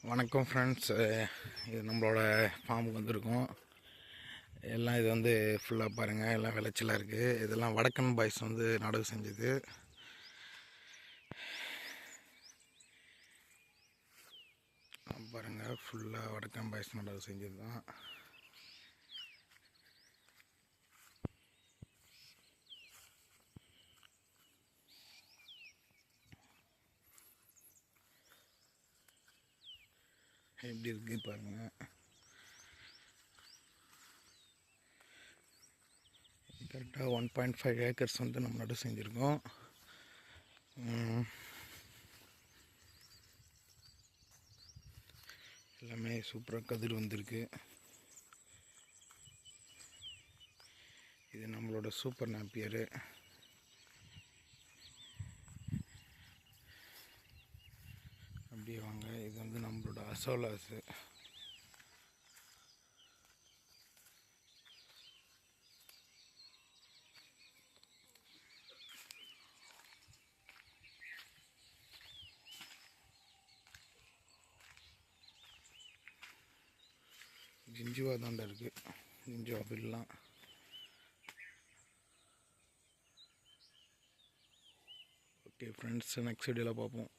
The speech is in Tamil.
வணக்கம் ஃப்ரெண்ட்ஸ். இது நம்மளோட ஃபார்முக்கு வந்திருக்கோம். எல்லாம் இது வந்து ஃபுல்லாக பாருங்கள், எல்லாம் விளைச்சலாக இருக்குது. இதெல்லாம் வடக்கன் பாய்ஸ் வந்து நடவு செஞ்சது. பாருங்கள், ஃபுல்லாக வடக்கன் பாய்ஸ் நடவு செஞ்சது தான். எப்படி இருக்குது பாருங்கள். கரெக்டாக 1.5 ஏக்கர்ஸ் வந்து நம்ம நடவு செஞ்சுருக்கோம். எல்லாமே சூப்பராக கதிர் வந்திருக்கு. இது நம்மளோட சூப்பர் நாப்பியரு. அப்படியே வாங்க, இது வந்து நம்மளோட அசோலாஸு. ஜிஞ்சுவா தாண்டா இருக்குது, ஜிஞ்சுவா பில்லாம். ஓகே ஃப்ரெண்ட்ஸ், நெக்ஸ்ட் வீடியோவில் பார்ப்போம்.